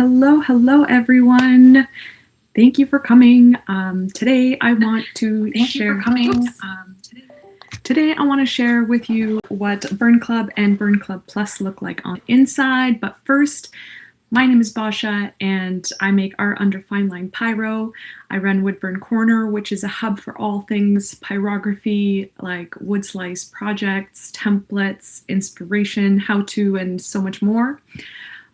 Hello, everyone. Thank you for coming. Today I want to share. Today I want to share with you what Burn Club and Burn Club Plus look like on the inside. But first, my name is Basha, and I make art under Fine Line Pyro. I run Woodburn Corner, which is a hub for all things pyrography, like wood slice projects, templates, inspiration, how-to, and so much more.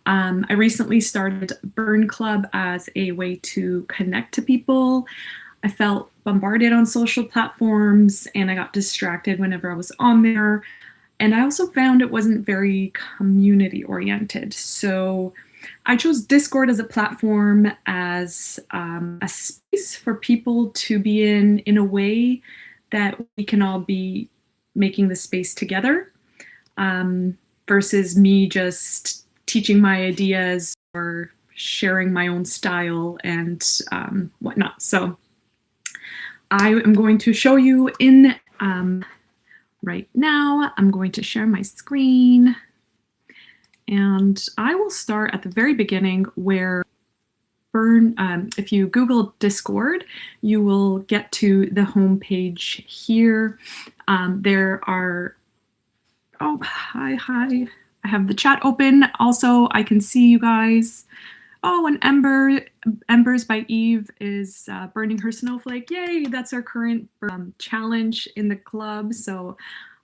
I recently started Burn Club as a way to connect to people. I felt bombarded on social platforms and I got distracted whenever I was on there. And I also found it wasn't very community oriented. So I chose Discord as a platform, as a space for people to be in a way that we can all be making the space together, versus me just teaching my ideas or sharing my own style and whatnot. So I am going to show you in right now. I'm going to share my screen, and I will start at the very beginning where if you Google Discord, you will get to the home page here. There are, oh, hi. I have the chat open. Also, I can see you guys. Oh, and Embers by Eve is burning her snowflake. Yay, that's our current challenge in the club. So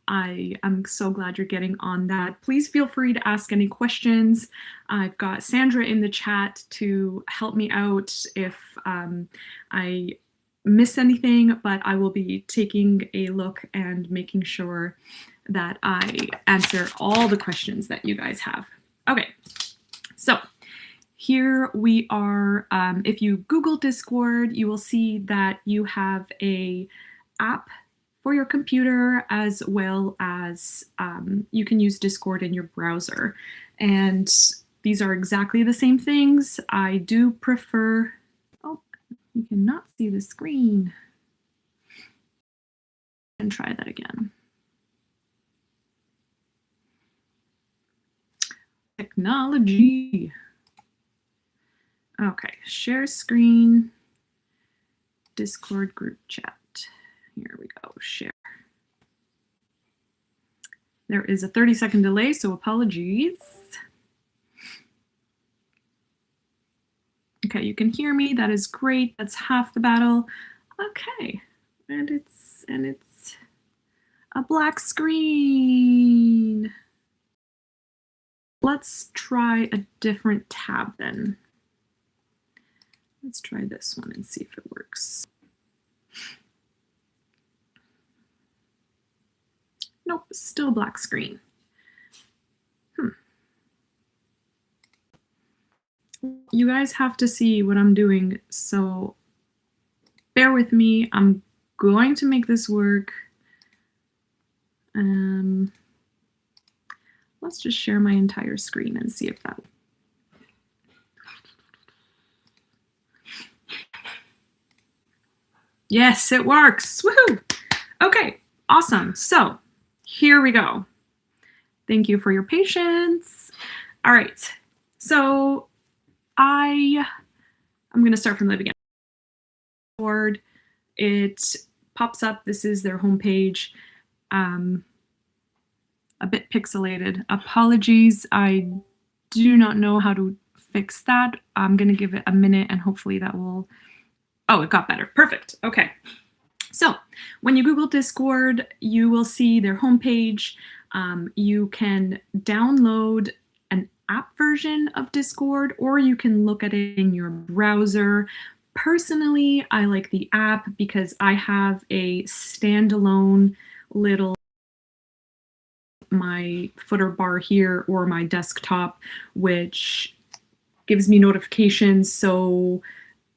I am so glad you're getting on that. Please feel free to ask any questions. I've got Sandra in the chat to help me out if I miss anything, but I will be taking a look and making sure that I answer all the questions that you guys have. Okay, so here we are. If you Google Discord, you will see that you have a app for your computer, as well as you can use Discord in your browser. And these are exactly the same things. I do prefer, oh, you cannot see the screen. And try that again. Technology. Okay, share screen, Discord group chat. Here we go, share. There is a 30-second delay, so apologies. Okay, you can hear me, that is great, that's half the battle. Okay, and it's a black screen. Let's try a different tab then. Let's try this one and see if it works. Nope, still black screen. You guys have to see what I'm doing, so bear with me. I'm going to make this work. Let's just share my entire screen and see if that. Yes, it works. Woohoo! Okay, awesome. So here we go. Thank you for your patience. All right, so I'm going to start from the beginning. It pops up. This is their homepage. A bit pixelated. Apologies. I do not know how to fix that. I'm going to give it a minute and hopefully that will. Oh, it got better. Perfect. Okay. So when you Google Discord, you will see their homepage. You can download an app version of Discord, or you can look at it in your browser. Personally, I like the app because I have a standalone little my footer bar here or my desktop, which gives me notifications so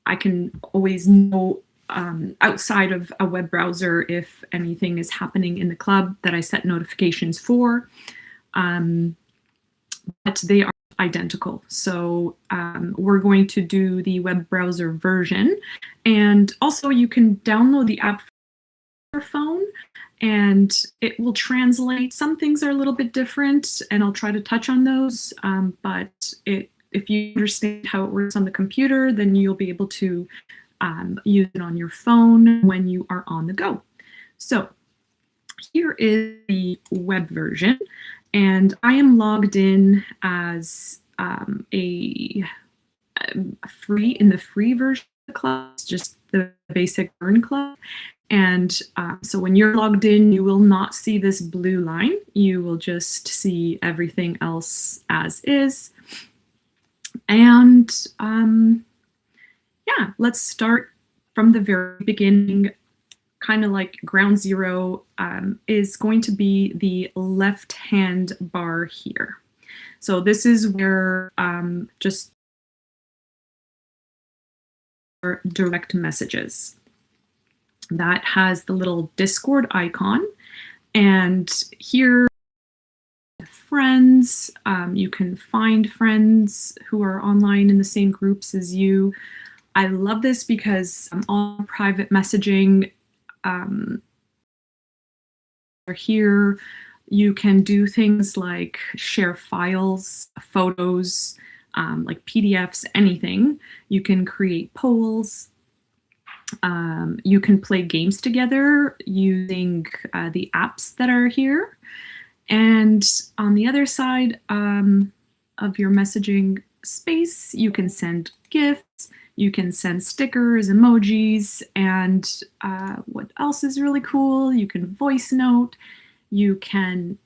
I can always know outside of a web browser if anything is happening in the club that I set notifications for. But they are identical. So we're going to do the web browser version. And also you can download the app for your phone and it will translate. Some things are a little bit different and I'll try to touch on those, but if you understand how it works on the computer, then you'll be able to use it on your phone when you are on the go. So here is the web version, and I am logged in as a free version of the club. It's just the basic Burn Club. And so when you're logged in, you will not see this blue line. You will just see everything else as is. And yeah, let's start from the very beginning. Kind of like ground zero is going to be the left-hand bar here. So this is where just direct messages. That has the little Discord icon, and here friends, you can find friends who are online in the same groups as you. I love this because all private messaging are here. You can do things like share files, photos, like PDFs, anything. You can create polls. You can play games together using the apps that are here. And on the other side of your messaging space, you can send gifts, you can send stickers, emojis, and what else is really cool? You can voice note, you can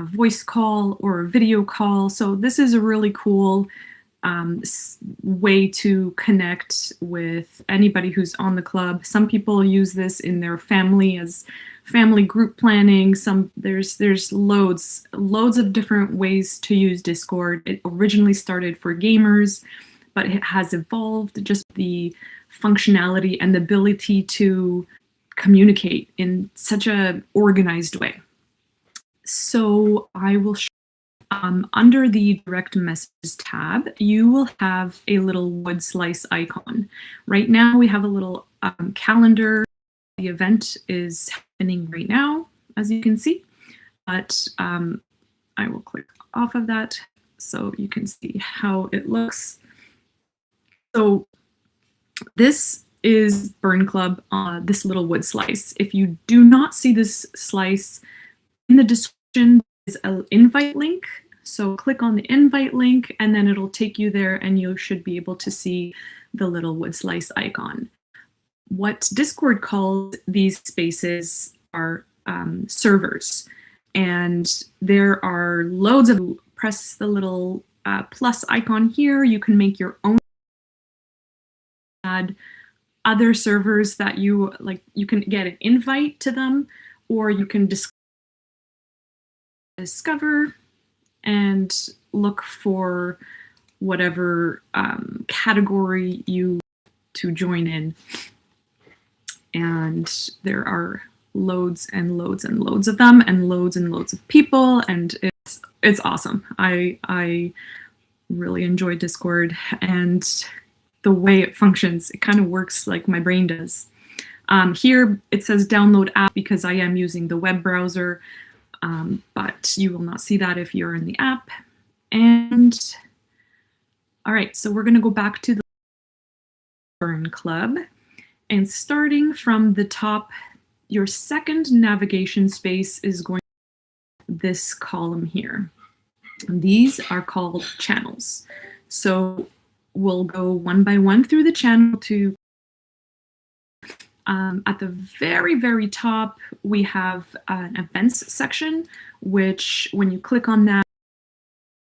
voice call or video call. So this is a really cool way to connect with anybody who's on the club. Some people use this in their family as family group planning. There's loads of different ways to use Discord. It originally started for gamers, but it has evolved, just the functionality and the ability to communicate in such an organized way. So I will show under the direct messages tab, you will have a little wood slice icon. Right now we have a little calendar. The event is happening right now, as you can see, but I will click off of that so you can see how it looks. So this is Burn Club, this little wood slice. If you do not see this slice, in the description is an invite link. So click on the invite link and then it'll take you there and you should be able to see the little wood slice icon. What Discord calls these spaces are servers. And there are loads of, press the little plus icon here. You can make your own, add other servers that you like. You can get an invite to them, or you can discover and look for whatever category you to join in. And there are loads and loads and loads of them, and loads of people, and it's awesome. I really enjoy Discord and the way it functions. It kind of works like my brain does. Here it says download app because I am using the web browser, but you will not see that if you're in the app. And all right, so we're going to go back to the Burn Club, and starting from the top, your second navigation space is going to be this column here. And these are called channels. So we'll go one by one through the channel to at the very, very top, we have an events section, which when you click on that,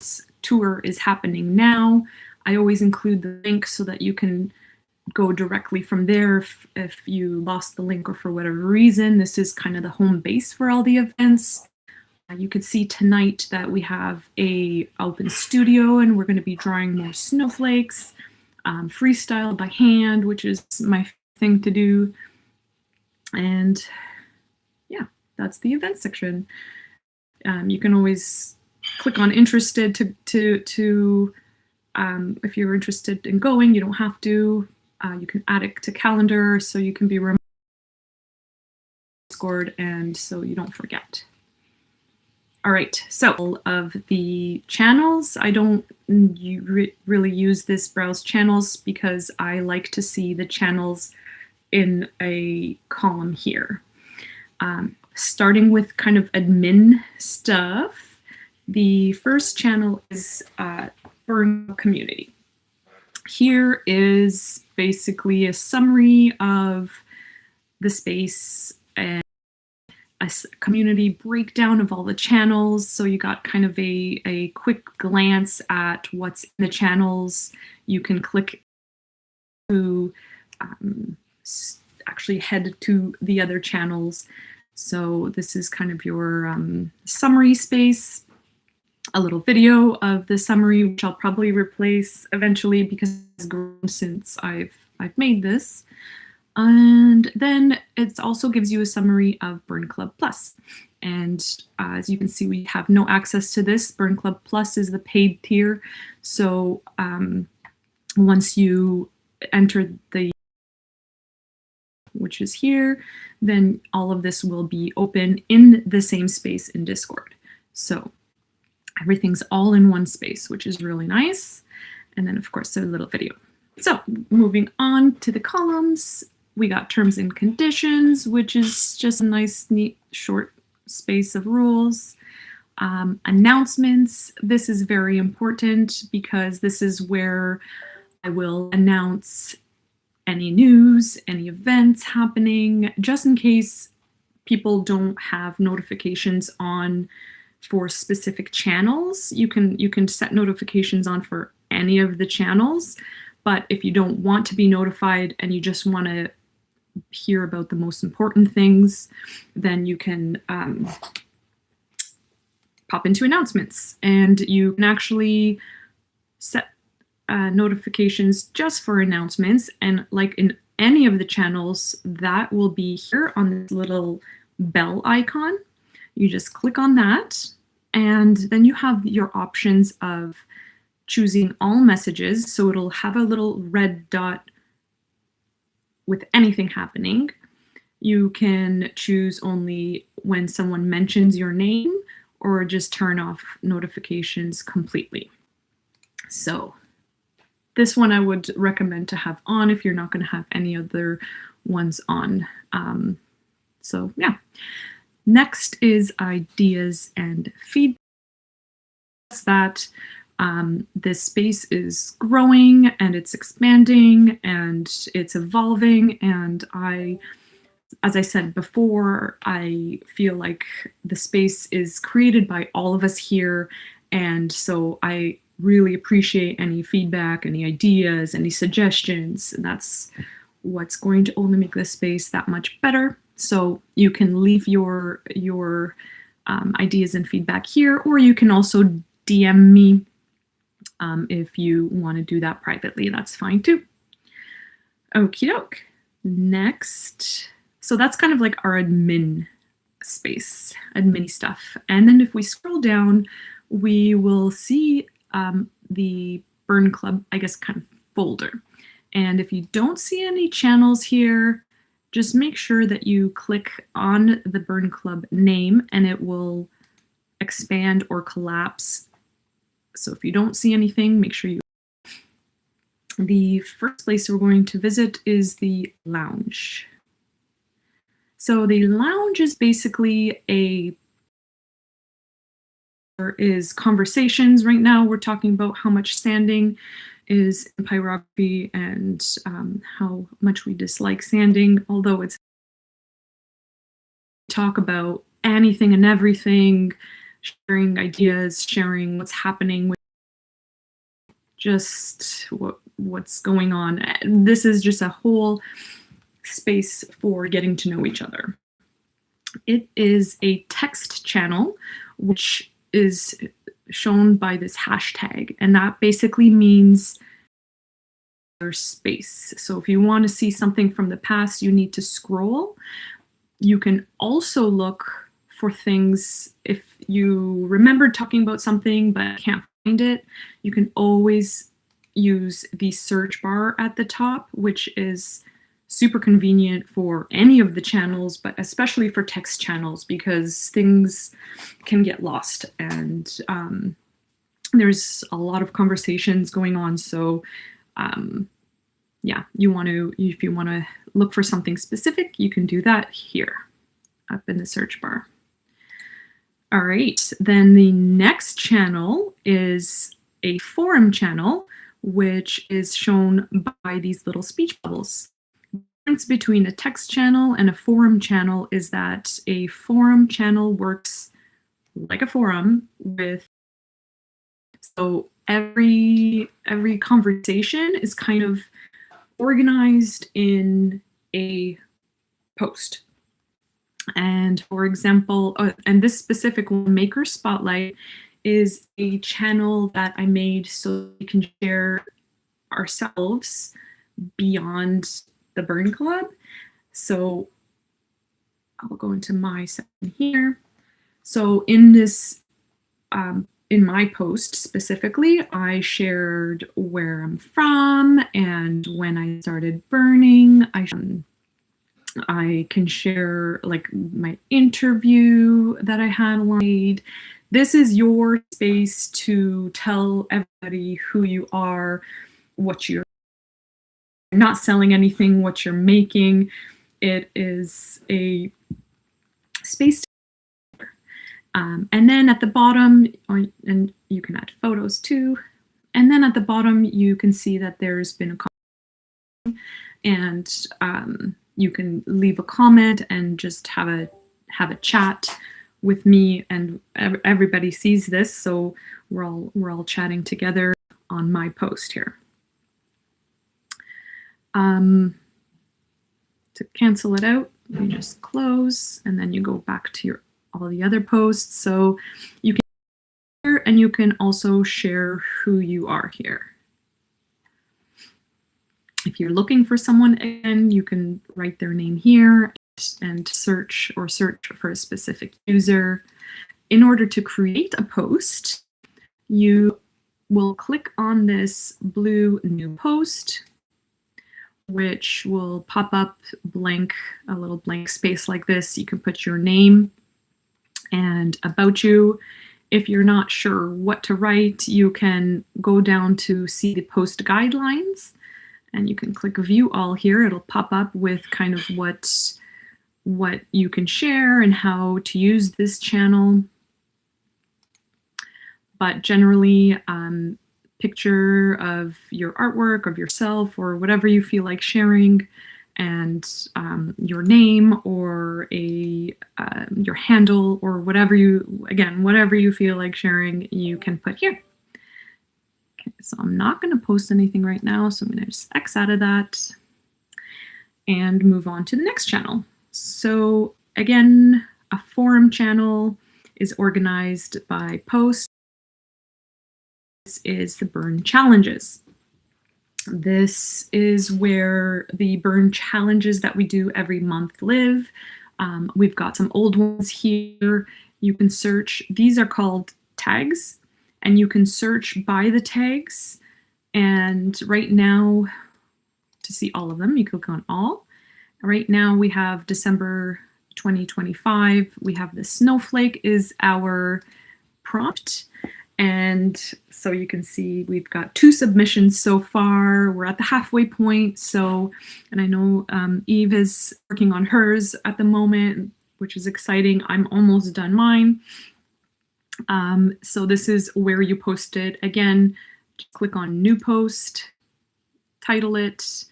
this tour is happening now. I always include the link so that you can go directly from there if you lost the link or for whatever reason. This is kind of the home base for all the events. You can see tonight that we have a open studio and we're going to be drawing more snowflakes, freestyle by hand, which is my thing to do. And yeah, that's the event section. You can always click on interested to if you're interested in going, you don't have to. You can add it to calendar so you can be reminded Discord and so you don't forget. All right, so all of the channels, I don't really use this browse channels because I like to see the channels in a column here. Starting with kind of admin stuff, the first channel is Burn Community. Here is basically a summary of the space and a community breakdown of all the channels. So you got kind of a quick glance at what's in the channels. You can click to actually head to the other channels. So this is kind of your summary space, a little video of the summary, which I'll probably replace eventually because it's grown since I've made this. And then it also gives you a summary of Burn Club Plus. And as you can see, we have no access to this. Burn Club Plus is the paid tier. So once you enter the, which is here, then all of this will be open in the same space in Discord. So everything's all in one space, which is really nice. And then of course, a little video. So moving on to the columns, we got terms and conditions, which is just a nice, neat, short space of rules. Announcements, this is very important because this is where I will announce any news, any events happening, just in case people don't have notifications on for specific channels. You can set notifications on for any of the channels, but if you don't want to be notified and you just want to hear about the most important things, then you can pop into announcements, and you can actually set notifications just for announcements. And like in any of the channels, that will be here on this little bell icon. You just click on that, and then you have your options of choosing all messages. So it'll have a little red dot with anything happening. You can choose only when someone mentions your name, or just turn off notifications completely. So this one I would recommend to have on if you're not going to have any other ones on. So yeah. Next is ideas and feedback. That this space is growing and it's expanding and it's evolving, and as I said before, I feel like the space is created by all of us here, and so I really appreciate any feedback, any ideas, any suggestions. And that's what's going to only make this space that much better. So you can leave your ideas and feedback here, or you can also DM me if you want to do that privately. That's fine too. Okie doke. Next. So that's kind of like our admin space, admin stuff. And then if we scroll down, we will see the Burn Club, I guess, kind of folder. And if you don't see any channels here, just make sure that you click on the Burn Club name and it will expand or collapse. So if you don't see anything, make sure you. The first place we're going to visit is the lounge. So the lounge is basically there is conversations right now. We're talking about how much sanding is in pyrography and how much we dislike sanding, although it's talk about anything and everything, sharing ideas, sharing what's happening with just what's going on. This is just a whole space for getting to know each other. It is a text channel, which is shown by this hashtag, and that basically means there's space. So if you want to see something from the past, you need to scroll. You can also look for things if you remember talking about something but can't find it. You can always use the search bar at the top, which is super convenient for any of the channels, but especially for text channels, because things can get lost and there's a lot of conversations going on. So yeah, if you want to look for something specific, you can do that here up in the search bar. All right, then the next channel is a forum channel, which is shown by these little speech bubbles. The difference between a text channel and a forum channel is that a forum channel works like a forum with, so every conversation is kind of organized in a post. And for example, and this specific one, Maker Spotlight, is a channel that I made so we can share ourselves beyond the Burn Club. So I'll go into my section here. So in this, in my post specifically, I shared where I'm from and when I started burning. I can share like my interview that I had made. This is your space to tell everybody who you are, what you're not selling anything, what you're making. It is a space to and then at the bottom, and you can add photos too. And then at the bottom, you can see that there's been a comment, and you can leave a comment and just have a chat with me, and everybody sees this, so we're all chatting together on my post here. To cancel it out, you just close, and then you go back to all the other posts. So you can share, and you can also share who you are here. If you're looking for someone, again, you can write their name here and search for a specific user. In order to create a post, you will click on this blue new post, which will pop up a little blank space like this. You can put your name and about you. If you're not sure what to write, you can go down to see the post guidelines, and you can click view all here. It'll pop up with kind of what you can share and how to use this channel. But generally, picture of your artwork, of yourself, or whatever you feel like sharing, and your name or your handle, or whatever you feel like sharing, you can put here. Okay, so I'm not going to post anything right now, so I'm going to just X out of that and move on to the next channel. So again, a forum channel is organized by post. This is the Burn Challenges. This is where the Burn Challenges that we do every month live. We've got some old ones here. You can search. These are called tags, and you can search by the tags. And right now, to see all of them, you click on all. Right now we have December 2025. We have the snowflake is our prompt. And so you can see we've got 2 submissions so far. We're at the halfway point. So, and I know Eve is working on hers at the moment, which is exciting. I'm almost done mine. So this is where you post it. Again, click on new post, title it,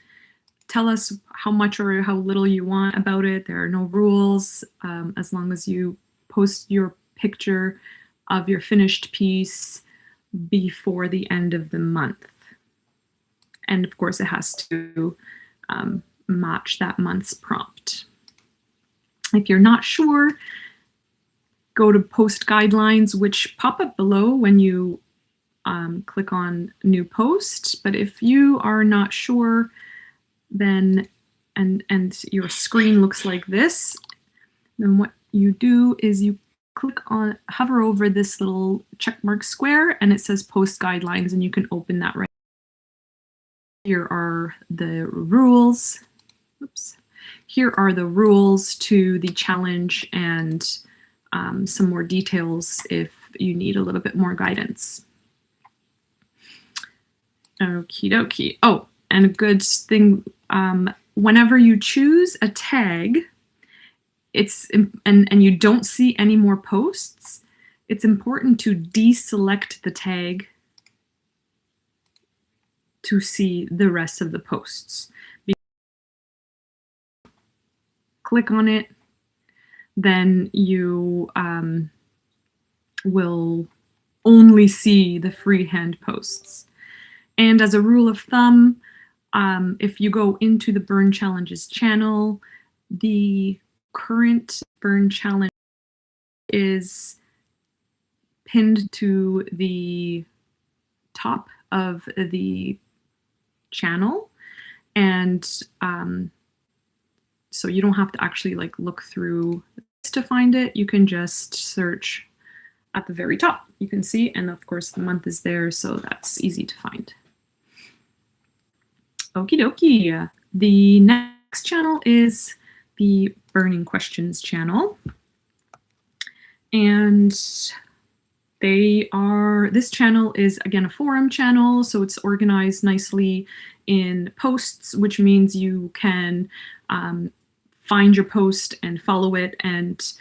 tell us how much or how little you want about it. There are no rules, as long as you post your picture of your finished piece before the end of the month. And of course, it has to match that month's prompt. If you're not sure, go to post guidelines, which pop up below when you click on new post. But if you are not sure, then and your screen looks like this, then what you do is you hover over this little checkmark square, and it says post guidelines, and you can open that right. Here are the rules oops, here are the rules to the challenge and some more details if you need a little bit more guidance. Okie dokie. Oh, and a good thing, whenever you choose a tag, and you don't see any more posts, it's important to deselect the tag to see the rest of the posts. Click on it, then you will only see the freehand posts. And as a rule of thumb, if you go into the Burn Challenges channel, the current Burn Challenge is pinned to the top of the channel, and so you don't have to actually like look through to find it. You can just search at the very top. You can see, and of course the month is there, so that's easy to find. Okie dokie. The next channel is the Burning Questions channel, and this channel is again a forum channel, so it's organized nicely in posts, which means you can find your post and follow it, and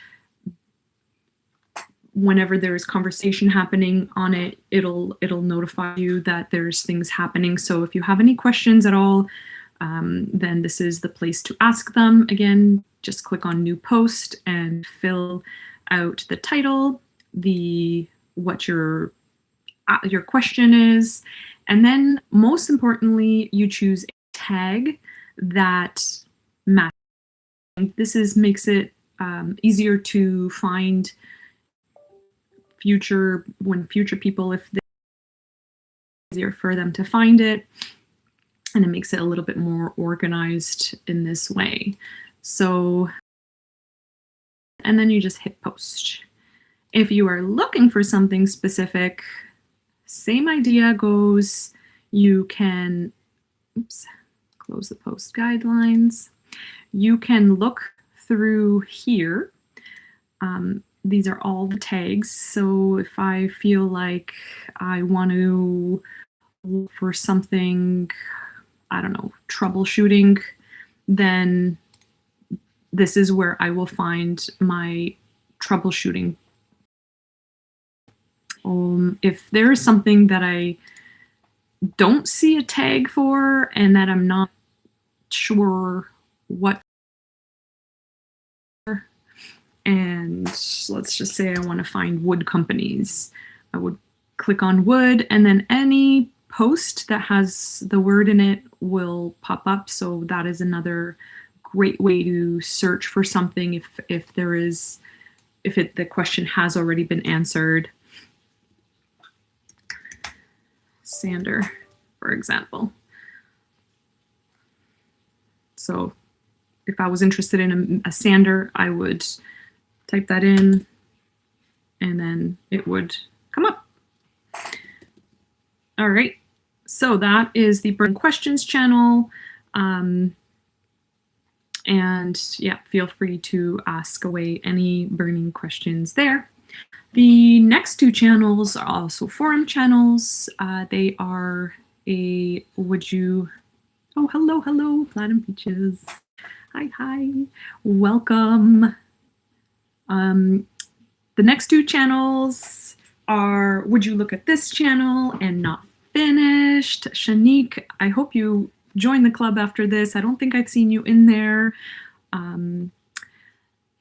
whenever there's conversation happening on it, it'll notify you that there's things happening. So if you have any questions at all, then this is the place to ask them. Again, just click on new post and fill out the title, what your question is, and then most importantly, you choose a tag that matches. This makes it easier to find future people, if it's easier for them to find it, and it makes it a little bit more organized in this way. So, and then you just hit post. If you are looking for something specific, same idea goes. You can, close the post guidelines. You can look through here. These are all the tags. So if I feel like I want to look for something, I don't know, troubleshooting, then this is where I will find my troubleshooting. If there is something that I don't see a tag for and that I'm not sure what, and let's just say I want to find wood companies, I would click on wood, and then any post that has the word in it will pop up. So that is another great way to search for something if the question has already been answered. Sander, for example. So if I was interested in a sander, I would type that in and then it would come up. All right, so that is the Burning Questions channel. And yeah, feel free to ask away any burning questions there. The next two channels are also forum channels. They are oh, hello, Platinum Peaches. Hi, welcome. The next two channels are Would You Look at This channel and Not Finished. Shanique, I hope you join the club after this. I don't think I've seen you in there.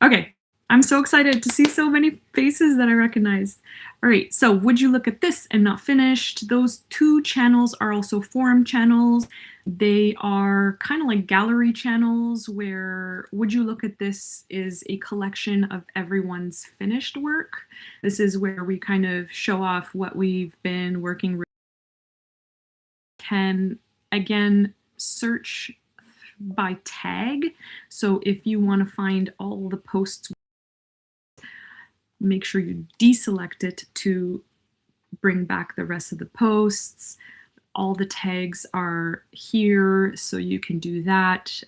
Okay, I'm so excited to see so many faces that I recognize. All right, so Would You Look at This and Not Finished. Those two channels are also forum channels. They are kind of like gallery channels where Would You Look at This is a collection of everyone's finished work. This is where we kind of show off what we've been working with. Can, again, search by tag. So if you want to find all the posts, make sure you deselect it to bring back the rest of the posts. All the tags are here, so you can do that.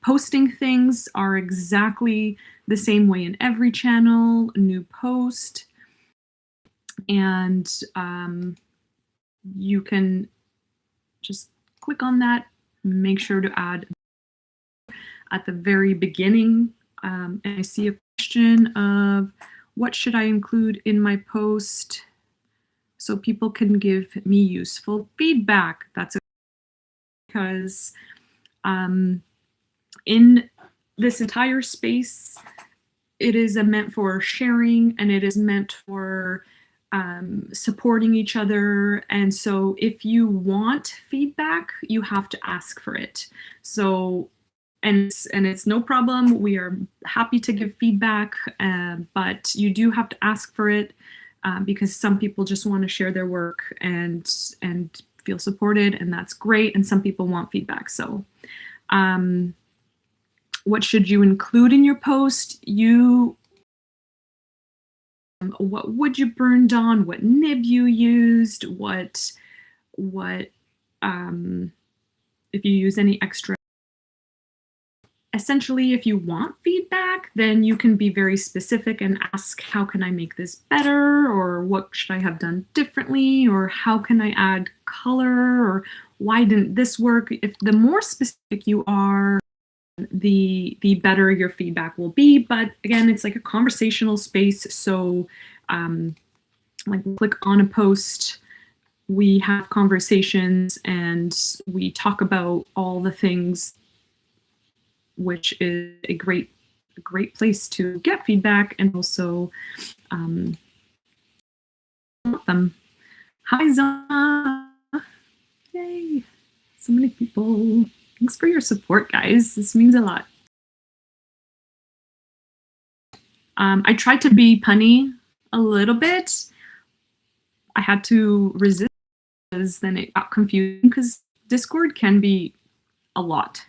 Posting things are exactly the same way in every channel, new post, and you can just click on that, make sure to add at the very beginning. And I see a question of what should I include in my post so people can give me useful feedback. That's because in this entire space, it is meant for sharing and it is meant for supporting each other. And so if you want feedback, you have to ask for it. So, and it's no problem. We are happy to give feedback, but you do have to ask for it because some people just want to share their work and feel supported, and that's great. And some people want feedback. So, what should you include in your post? What wood you burned on, what nib you used, what if you use any extra. Essentially, if you want feedback, then you can be very specific and ask, how can I make this better? Or what should I have done differently? Or how can I add color? Or why didn't this work? If the more specific you are, the better your feedback will be. But again, it's like a conversational space. So like click on a post, we have conversations and we talk about all the things, which is a great place to get feedback and also them. Hi, Zana. Yay. So many people. Thanks for your support, guys. This means a lot. I tried to be punny a little bit. I had to resist because then it got confusing because Discord can be a lot.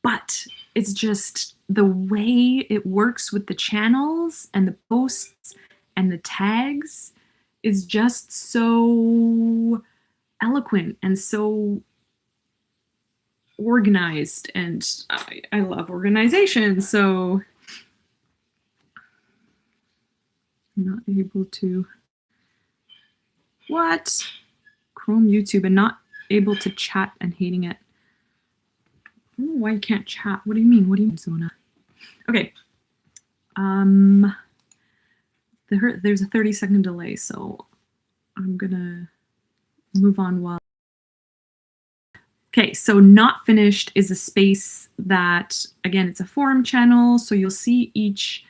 But it's just the way it works with the channels and the posts and the tags is just so eloquent and so organized, and I love organization. So I'm not able to Chrome YouTube and not able to chat and hating it. I don't know why I can't chat. What do you mean? What do you mean, Zona? Okay. There's a 30-second delay, so I'm gonna move on while. Okay, so not finished is a space that, again, it's a forum channel, so you'll see each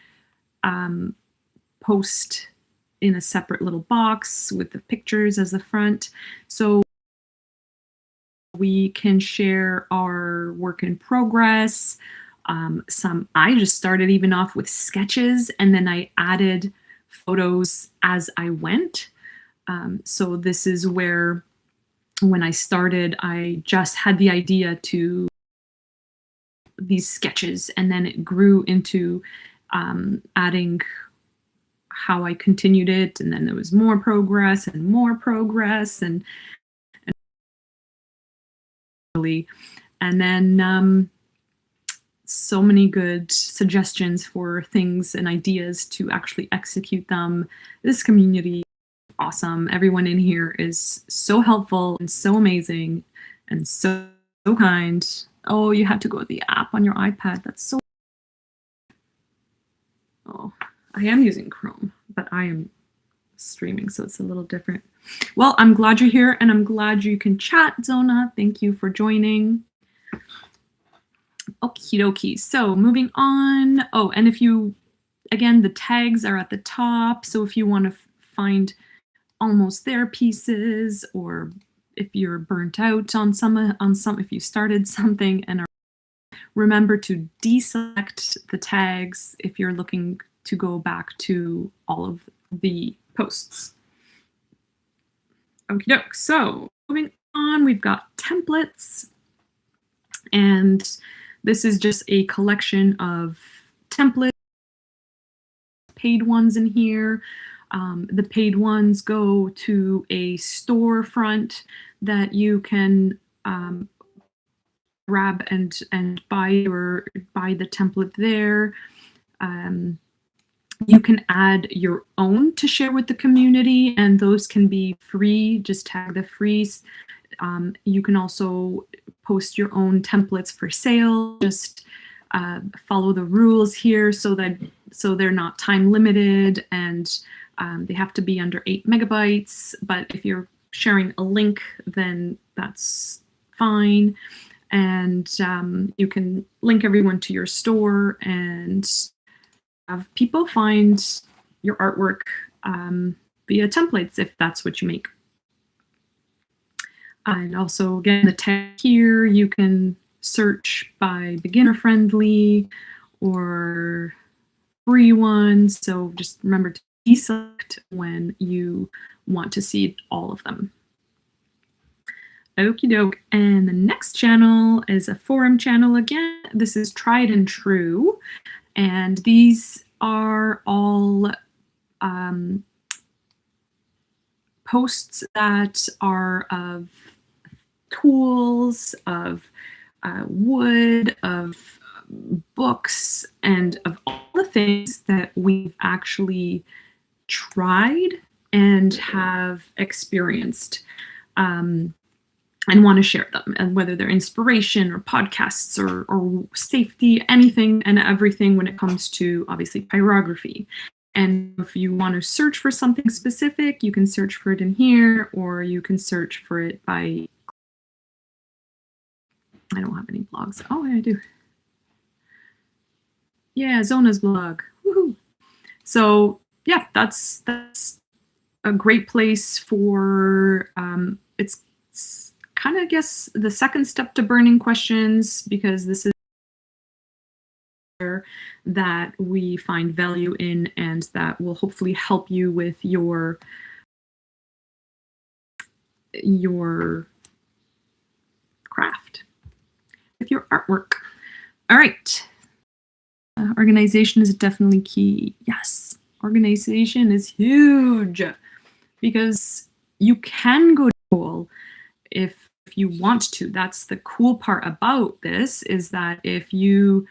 post in a separate little box with the pictures as the front. So we can share our work in progress. I just started even off with sketches and then I added photos as I went. So this is where, when I started, I just had the idea to these sketches, and then it grew into adding how I continued it, and then there was more progress and more progress, and then so many good suggestions for things and ideas to actually execute them. This community, awesome. Everyone in here is so helpful and so amazing and so kind. Oh, you had to go to the app on your iPad. That's so. Oh, I am using Chrome, but I am streaming, so it's a little different. Well, I'm glad you're here and I'm glad you can chat, Zona. Thank you for joining. Okie dokie. So moving on. Oh, and if you, again, the tags are at the top. So if you want to find almost there pieces, or if you're burnt out on some, if you started something, and remember to deselect the tags if you're looking to go back to all of the posts. Okie doke. So moving on, we've got templates, and this is just a collection of templates, paid ones in here. The paid ones go to a storefront that you can grab and buy the template there. You can add your own to share with the community, and those can be free. Just tag the free. You can also post your own templates for sale. Just follow the rules here so they're not time limited, and they have to be under 8 megabytes. But if you're sharing a link, then that's fine. And you can link everyone to your store and have people find your artwork via templates if that's what you make. And also, again, the tag here, you can search by beginner friendly or free ones. So just remember to deselect when you want to see all of them. Okie doke. And the next channel is a forum channel again. This is Tried and True. And these are all posts that are of tools, of wood, of books, and of all the things that we've actually tried and have experienced. And want to share them, and whether they're inspiration or podcasts or safety, anything and everything when it comes to obviously pyrography. And if you want to search for something specific, you can search for it in here, or you can search for it by, I don't have any blogs. Oh, yeah, I do. Yeah, Zona's blog. Woohoo. So yeah, that's a great place for, it's kind of, I guess, the second step to burning questions, because this is where that we find value in, and that will hopefully help you with your craft, with your artwork. All right. Organization is definitely key. Yes, organization is huge, because you can go to school if you want to. That's the cool part about this, is that if you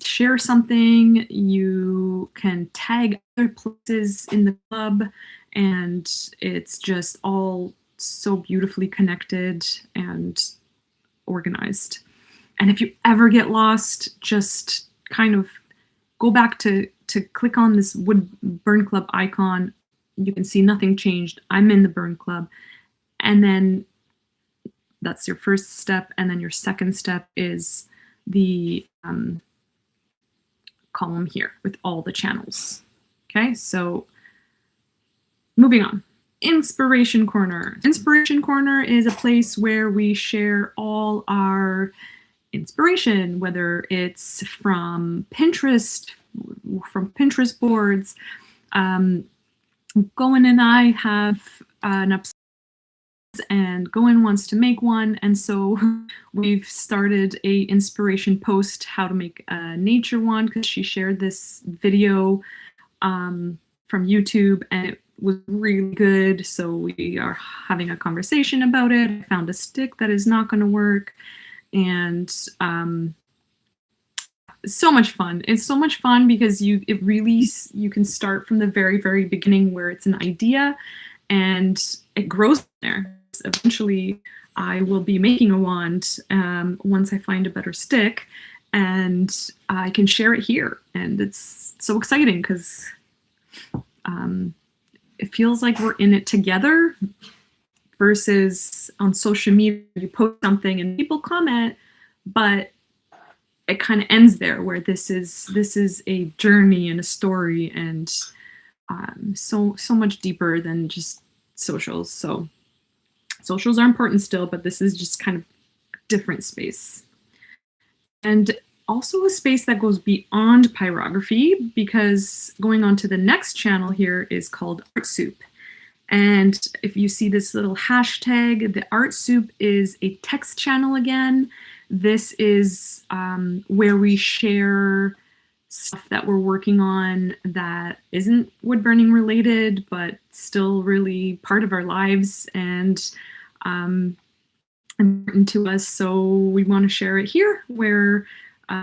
share something, you can tag other places in the club, and it's just all so beautifully connected and organized. And if you ever get lost, just kind of go back to click on this Wood Burn Club icon. You can see nothing changed. I'm in the Burn Club. And then that's your first step. And then your second step is the column here with all the channels. Okay, so moving on. Inspiration Corner. Inspiration Corner is a place where we share all our inspiration, whether it's from Pinterest boards. Goen and I have an upset, and Goen wants to make one, and so we've started a inspiration post how to make a nature one, because she shared this video from YouTube and it was really good, so we are having a conversation about it. I found a stick that is not going to work, and so much fun. It's so much fun because you can start from the very, very beginning, where it's an idea and it grows there. Eventually I will be making a wand once I find a better stick, and I can share it here, and it's so exciting because it feels like we're in it together, versus on social media you post something and people comment, but it kind of ends there, where this is a journey and a story, and so much deeper than just socials. So socials are important still, but this is just kind of a different space. And also a space that goes beyond pyrography, because going on to the next channel here is called Art Soup. And if you see this little hashtag, the Art Soup is a text channel again. This is where we share stuff that we're working on that isn't wood burning related, but still really part of our lives. And important to us, so we want to share it here where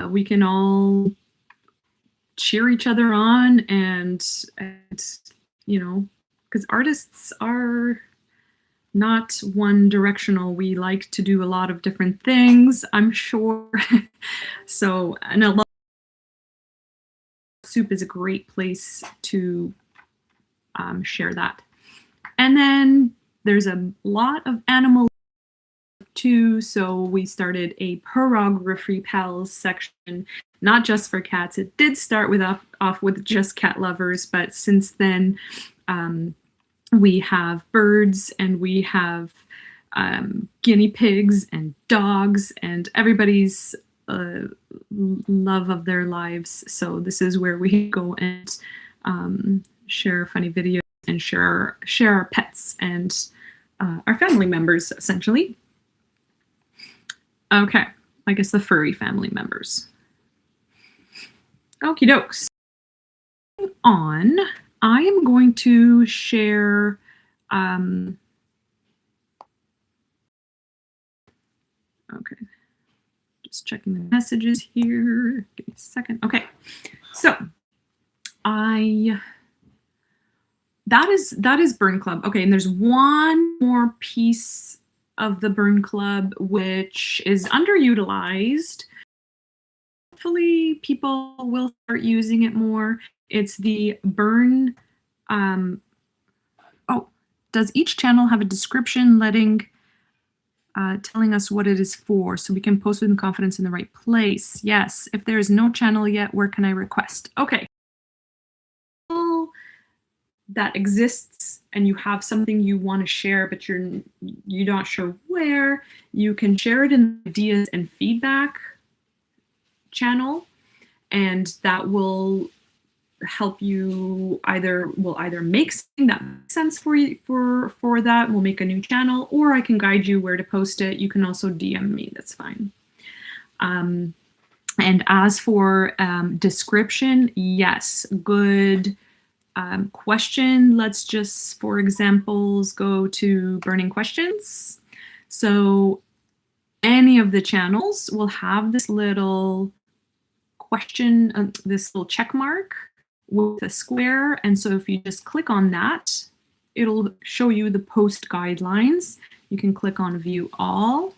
we can all cheer each other on and because artists are not one directional. We like to do a lot of different things, I'm sure. So, and a lot soup is a great place to share that. And then there's a lot of animal too, so we started a pyrography pals section, not just for cats. It did start with off with just cat lovers, but since then we have birds and we have guinea pigs and dogs and everybody's love of their lives. So this is where we go and share funny videos and share our pets and our family members, essentially. Okay, I guess the furry family members. Okie dokes. On, I am going to share okay, just checking the messages here. Give me a second. Okay, so that is Burn Club. Okay, and there's one more piece of the Burn Club which is underutilized. Hopefully people will start using it more. It's the Burn. Does each channel have a description telling us what it is for, so we can post with confidence in the right place? Yes. If there is no channel yet, where can I request? Okay. That exists and you have something you want to share, but you're not sure where, you can share it in the ideas and feedback channel, and that will help you either make something that makes sense for you for that. We'll make a new channel, or I can guide you where to post it. You can also DM me, that's fine. And as for description, yes, good question. Let's just, for examples, go to burning questions. So any of the channels will have this little question, this little check mark with a square. And so if you just click on that, it'll show you the post guidelines. You can click on view all.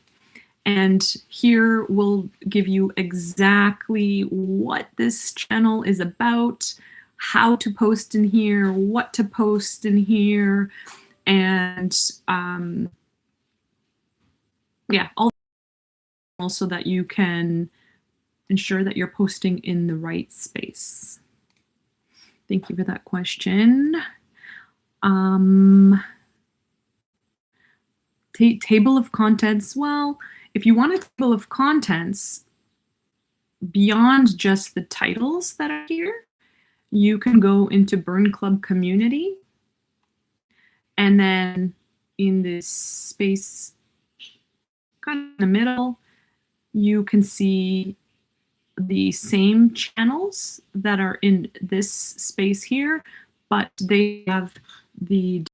And here we'll give you exactly what this channel is about, how to post in here, what to post in here, and yeah, also that you can ensure that you're posting in the right space. Thank you for that question. Table of contents. Well, if you want a table of contents beyond just the titles that are here, you can go into Burn Club Community, and then in this space kind of in the middle, you can see the same channels that are in this space here, but they have the,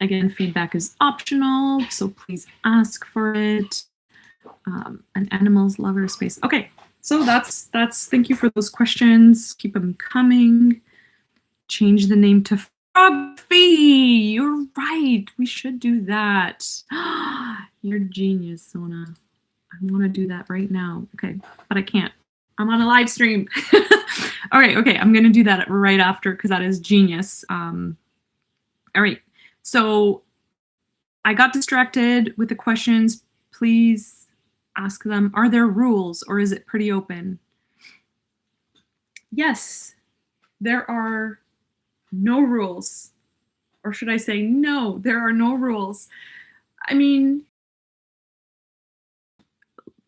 again, feedback is optional, so please ask for it. An animals lover space. Okay, so that's thank you for those questions. Keep them coming. Change the name to pyrography. You're right. We should do that. You're genius, Sona. I want to do that right now. Okay, but I can't. I'm on a live stream. All right, okay, I'm going to do that right after because that is genius. All right, so I got distracted with the questions. Please ask them, are there rules or is it pretty open? Yes, there are no rules. Or should I say, no, there are no rules. I mean,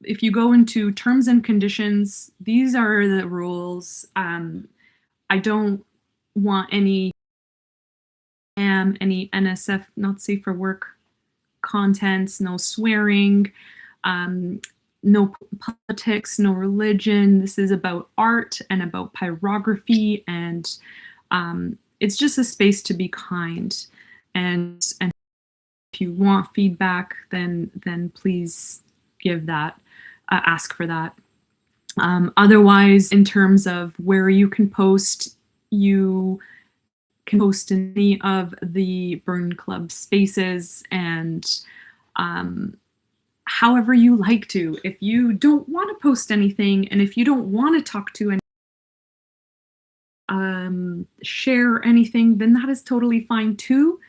if you go into terms and conditions, these are the rules. I don't want any NSF, not safe for work contents, no swearing, no politics, no religion. This is about art and about pyrography, and it's just a space to be kind and if you want feedback, then please give that, ask for that. Otherwise, in terms of where you can post, you can post in any of the Burn Club spaces and however you like to. If you don't want to post anything, and if you don't want to talk to share anything, then that is totally fine too.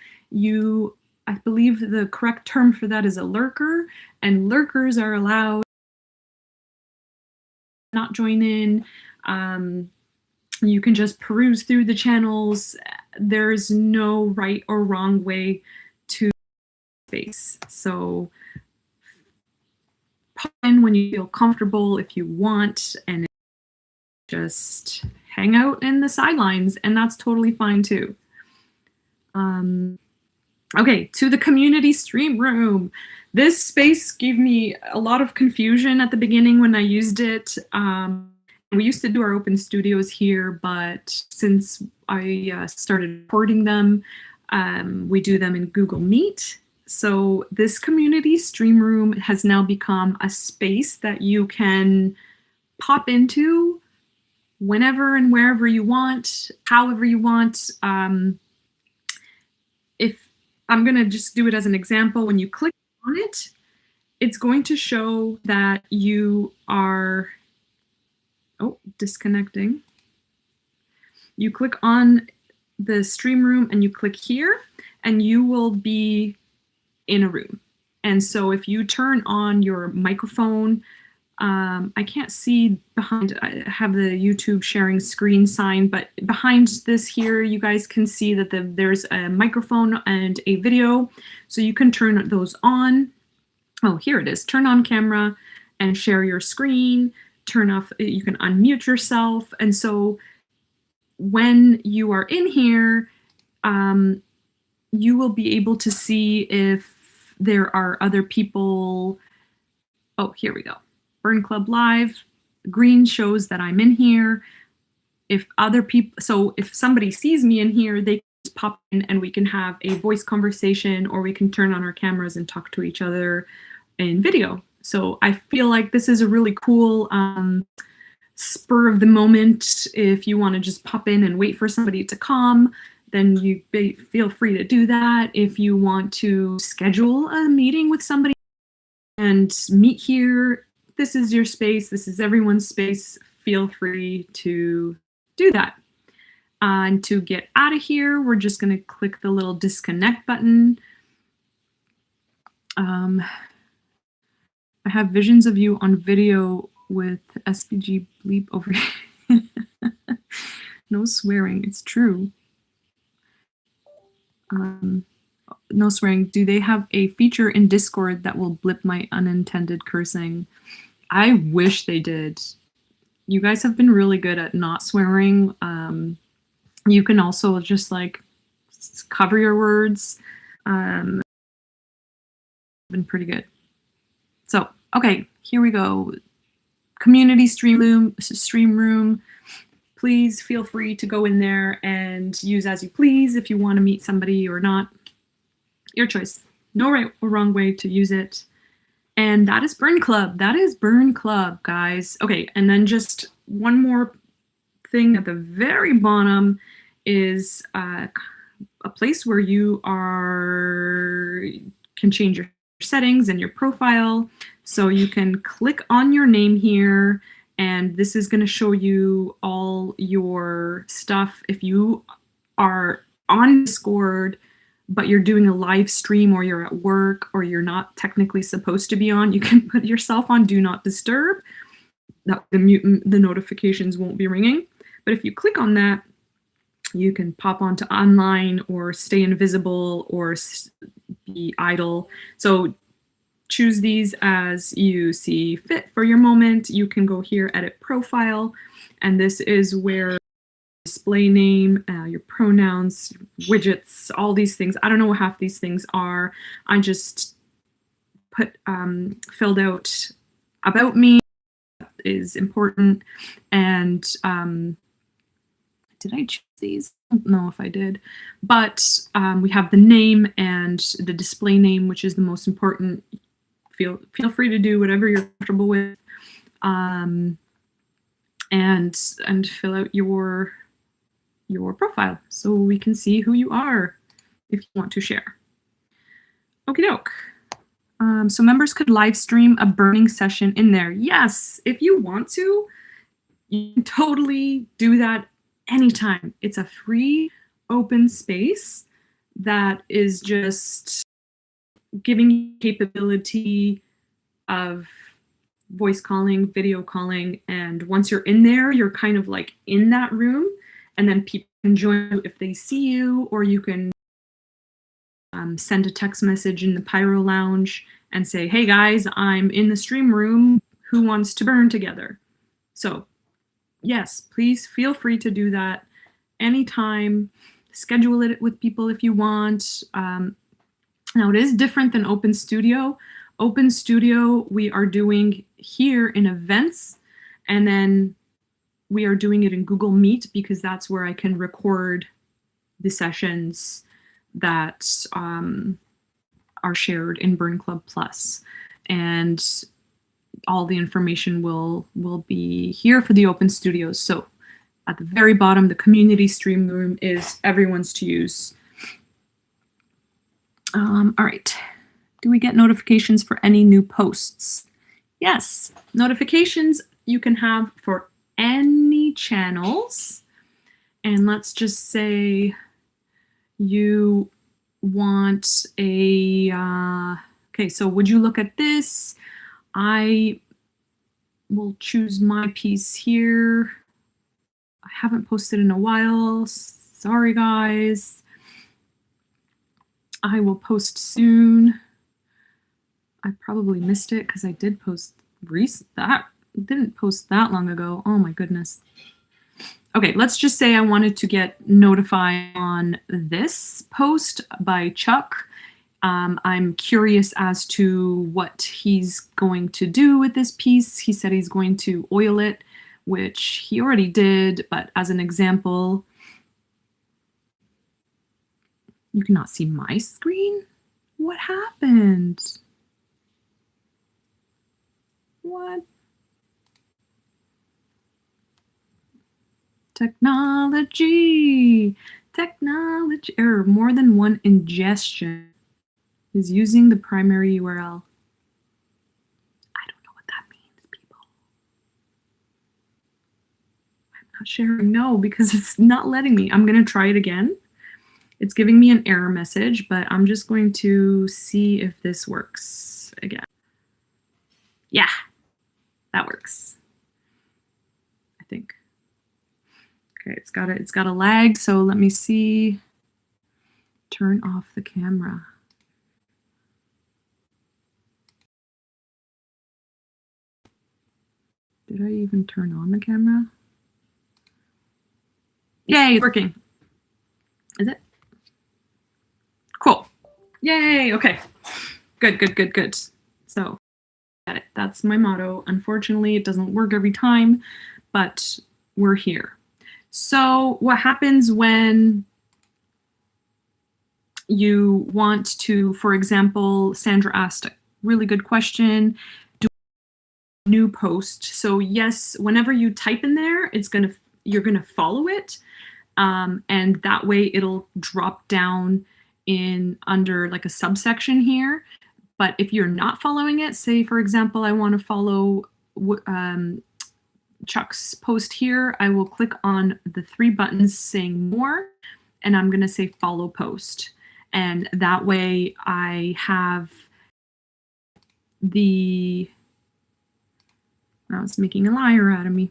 I believe the correct term for that is a lurker, and lurkers are allowed to not join in. You can just peruse through the channels. There's no right or wrong way to space. So pop in when you feel comfortable if you want, and just hang out in the sidelines, and that's totally fine too. Okay, to the community stream room. This space gave me a lot of confusion at the beginning when I used it. We used to do our open studios here, but since I started recording them, we do them in Google Meet. So this community stream room has now become a space that you can pop into whenever and wherever you want, however you want. If I'm going to just do it as an example, when you click on it, it's going to show that you are, disconnecting. You click on the stream room and you click here, and you will be in a room. And so if you turn on your microphone, I can't see behind, I have the YouTube sharing screen sign, but behind this here, you guys can see that there's a microphone and a video. So you can turn those on. Oh, here it is. Turn on camera and share your screen. Turn off, you can unmute yourself. And so when you are in here, you will be able to see if there are other people. Oh, here we go. Burn Club Live. Green shows that I'm in here. If other people, so if somebody sees me in here, they can just pop in and we can have a voice conversation, or we can turn on our cameras and talk to each other in video. So I feel like this is a really cool spur of the moment. If you want to just pop in and wait for somebody to come, then you feel free to do that. If you want to schedule a meeting with somebody and meet here, this is your space. This is everyone's space. Feel free to do that. And to get out of here, we're just going to click the little disconnect button. I have visions of you on video with SPG bleep over here. No swearing, it's true. No swearing. Do they have a feature in Discord that will blip my unintended cursing? I wish they did. You guys have been really good at not swearing. You can also just like cover your words. Been pretty good. So, okay, here we go. Community stream room. Please feel free to go in there and use as you please if you want to meet somebody or not. Your choice. No right or wrong way to use it. And that is Burn Club. That is Burn Club, guys. Okay, and then just one more thing at the very bottom is a place where you can change your settings and your profile. So you can click on your name here, and this is going to show you all your stuff. If you are on Discord, but you're doing a live stream, or you're at work, or you're not technically supposed to be on, you can put yourself on Do Not Disturb. That the notifications won't be ringing. But if you click on that, you can pop onto online, or stay invisible, or be idle. So choose these as you see fit for your moment. You can go here, edit profile, and this is where display name, your pronouns, widgets, all these things. I don't know what half these things are. I just filled out about me is important, and Did I choose these? I don't know if I did, but we have the name and the display name, which is the most important. Feel free to do whatever you're comfortable with, and fill out your profile so we can see who you are if you want to share. Okie doke. So members could live stream a burning session in there. Yes, if you want to, you can totally do that anytime. It's a free open space that is just giving you capability of voice calling, video calling, and once you're in there, you're kind of like in that room, and then people can join you if they see you, or you can send a text message in the Pyro Lounge and say, hey guys, I'm in the stream room, who wants to burn together? So yes, please feel free to do that anytime. Schedule it with people if you want. Now it is different than Open Studio. Open Studio we are doing here in events, and then we are doing it in Google Meet because that's where I can record the sessions that are shared in Burn Club Plus. And all the information will be here for the Open Studios. So at the very bottom, the community stream room is everyone's to use. All right. Do we get notifications for any new posts? Yes, notifications you can have for any channels. And let's just say you want a, okay, so would you look at this? I will choose my piece here. I haven't posted in a while. Sorry, guys. I will post soon. I probably missed it because I did post didn't post that long ago. Oh my goodness. Okay, let's just say I wanted to get notified on this post by Chuck. I'm curious as to what he's going to do with this piece. He said he's going to oil it, which he already did, but as an example, you cannot see my screen? What happened? What? Technology error. More than one ingestion is using the primary URL. I don't know what that means, people. I'm not sharing. No, because it's not letting me. I'm going to try it again. It's giving me an error message, but I'm just going to see if this works again. Yeah, that works. I think. Okay, it's got a lag, so let me see. Turn off the camera. Did I even turn on the camera? Yay, it's working. Is it? Cool. Yay, okay. Good. So, got it. That's my motto. Unfortunately, it doesn't work every time, but we're here. So what happens when you want to, for example, Sandra asked a really good question, do a new post. So yes, whenever you type in there, you're gonna follow it. And that way it'll drop down in under like a subsection here. But if you're not following it, say for example, I want to follow Chuck's post here, I will click on the three buttons saying more, and I'm going to say follow post. And that way I have the, now it's making a liar out of me.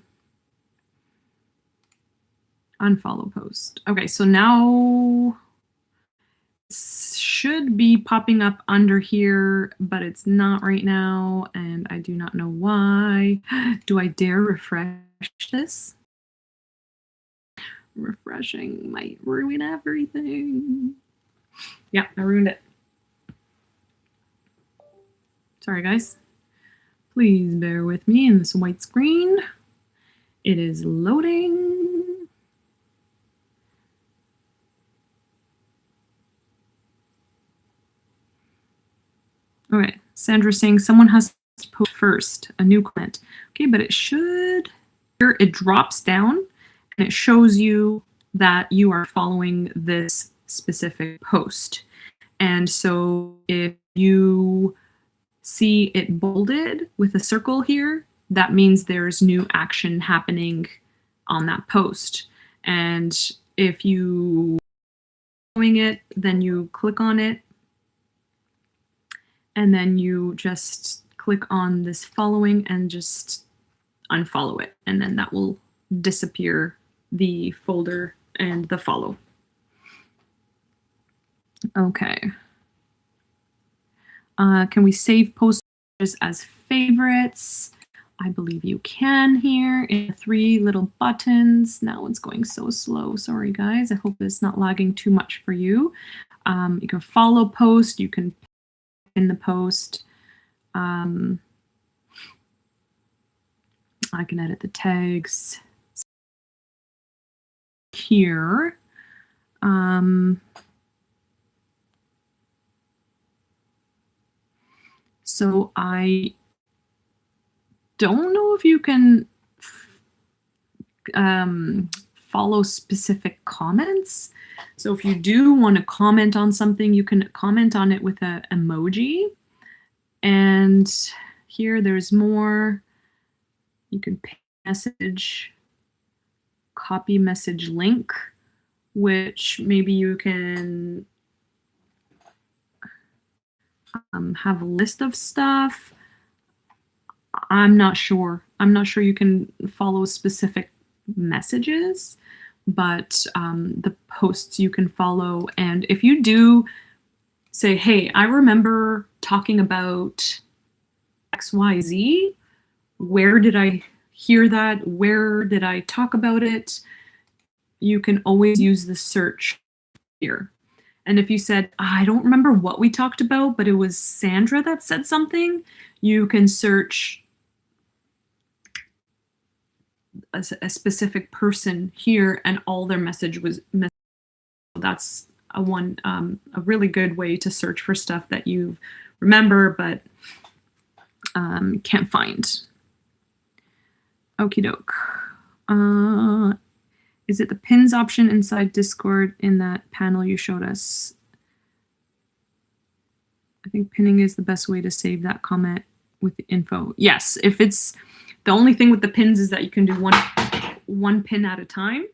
Unfollow post. Okay, so now it should be popping up under here, but it's not right now, and I do not know why. Do I dare refresh this? Refreshing might ruin everything. Yeah, I ruined it. Sorry, guys. Please bear with me in this white screen. It is loading. All right, Sandra's saying someone has to post first, a new comment. Okay, but it should, here it drops down and it shows you that you are following this specific post. And so if you see it bolded with a circle here, that means there's new action happening on that post. And if you are following it, then you click on it, and then you just click on this following and just unfollow it, and then that will disappear the folder and the follow. Okay. Can we save posts as favorites? I believe you can here in the 3 little buttons. Now it's going so slow. Sorry, guys. I hope it's not lagging too much for you. You can follow post. You can pin the post. I can edit the tags here. So I don't know if you can follow specific comments. So if you do want to comment on something, you can comment on it with an emoji. And here there's more. You can pin message, copy message link, which maybe you can have a list of stuff. I'm not sure. I'm not sure you can follow specific messages, but the posts you can follow. And if you do say, hey, I remember talking about XYZ, where did I hear that? Where did I talk about it? You can always use the search here. And if you said, I don't remember what we talked about, but it was Sandra that said something, you can search a specific person here and all their message was missing. That's a really good way to search for stuff that you remember but can't find. Okie doke. Is it the pins option inside Discord in that panel you showed us? I think pinning is the best way to save that comment with the info. Yes, if it's the only thing with the pins is that you can do one pin at a time.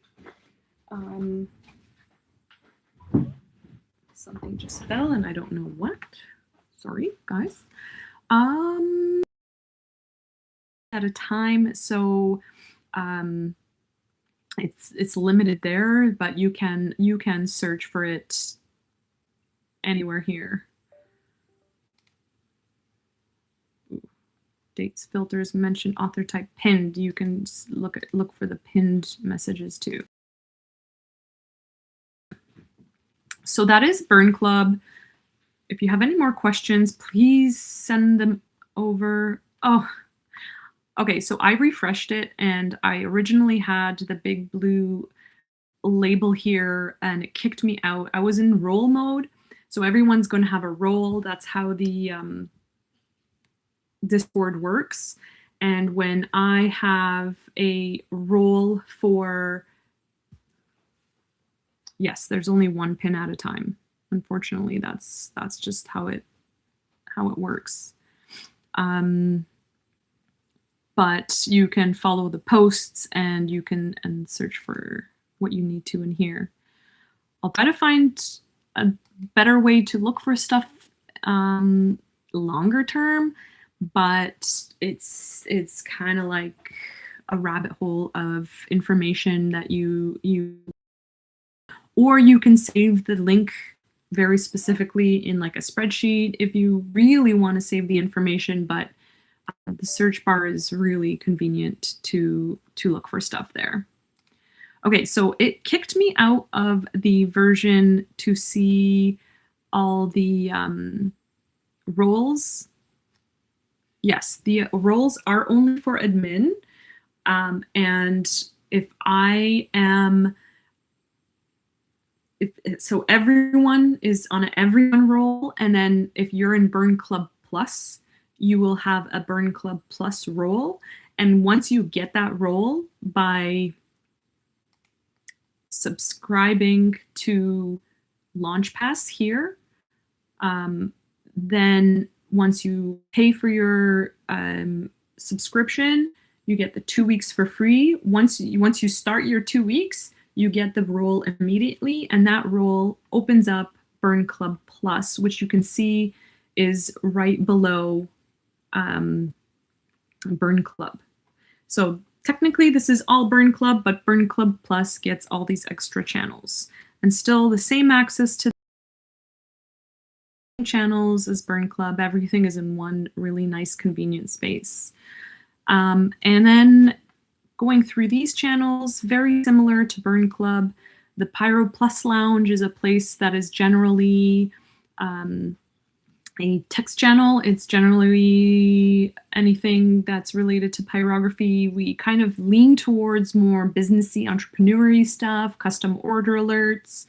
Something just fell and I don't know what. Sorry, guys. At a time, so it's limited there, but you can search for it anywhere here. Dates, filters, mention, author type, pinned. You can look for the pinned messages too. So that is Burn Club. If you have any more questions, please send them over. Oh, okay, so I refreshed it and I originally had the big blue label here and it kicked me out. I was in role mode, so everyone's going to have a role. That's how the Discord works. And when I have a role for, yes, there's only one pin at a time. Unfortunately, that's just how it works. But you can follow the posts and you can search for what you need to in here. I'll try to find a better way to look for stuff longer term, but it's kind of like a rabbit hole of information that you or you can save the link very specifically in like a spreadsheet if you really want to save the information, but the search bar is really convenient to look for stuff there. Okay, so it kicked me out of the version to see all the roles. Yes, the roles are only for admin. And if I am, so everyone is on an everyone role, and then if you're in Burn Club Plus, you will have a Burn Club Plus role. And once you get that role by subscribing to Launch Pass here, then once you pay for your subscription, you get the 2 weeks for free. Once you start your 2 weeks, you get the role immediately, and that role opens up Burn Club Plus, which you can see is right below Burn Club. So technically this is all Burn Club, but Burn Club Plus gets all these extra channels and still the same access to channels as Burn Club. Everything is in one really nice convenient space. And then going through these channels, very similar to Burn Club, the Pyro Plus Lounge is a place that is generally a text channel. It's generally anything that's related to pyrography. We kind of lean towards more businessy, entrepreneur-y stuff, custom order alerts,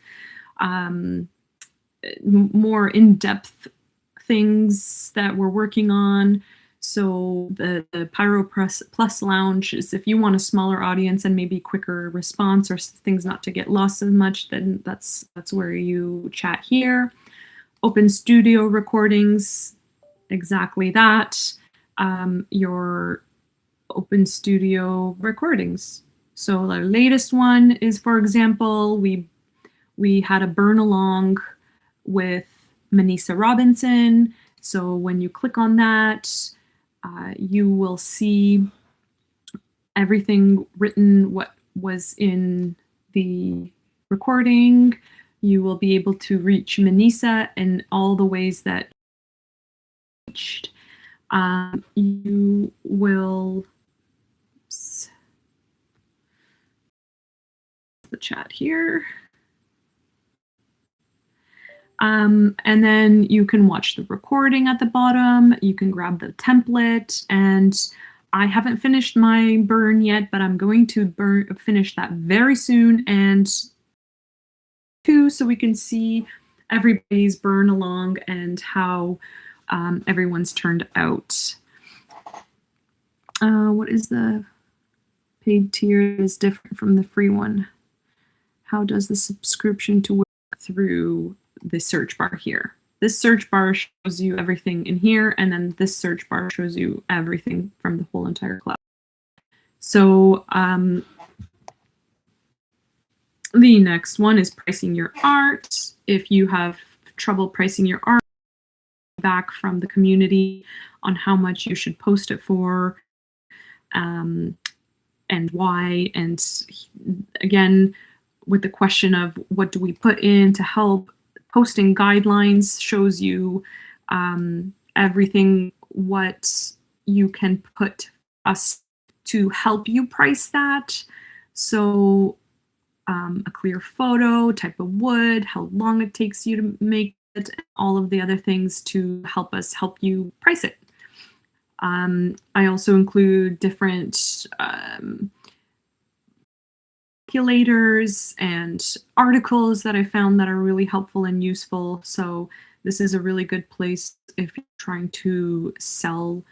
more in-depth things that we're working on. So the Pyro Plus Lounge is if you want a smaller audience and maybe quicker response or things not to get lost as much, then that's where you chat here. Open studio recordings, exactly that. Your open studio recordings. So our latest one is, for example, we had a burn along with Manisa Robinson. So when you click on that, you will see everything written, what was in the recording. You will be able to reach Manisa in all the ways that reached. You will the chat here. And then you can watch the recording at the bottom. You can grab the template, and I haven't finished my burn yet, but I'm going to finish that very soon, and so we can see everybody's burn along and how everyone's turned out. What is the paid tier is different from the free one? How does the subscription to work through the search bar here? This search bar shows you everything in here, and then this search bar shows you everything from the whole entire club. So the next one is pricing your art. If you have trouble pricing your art, back from the community on how much you should post it for, and why. And again, with the question of what do we put in to help, posting guidelines shows you everything what you can put us to help you price that. So a clear photo, type of wood, how long it takes you to make it, all of the other things to help us help you price it. I also include different calculators and articles that I found that are really helpful and useful. So this is a really good place if you're trying to sell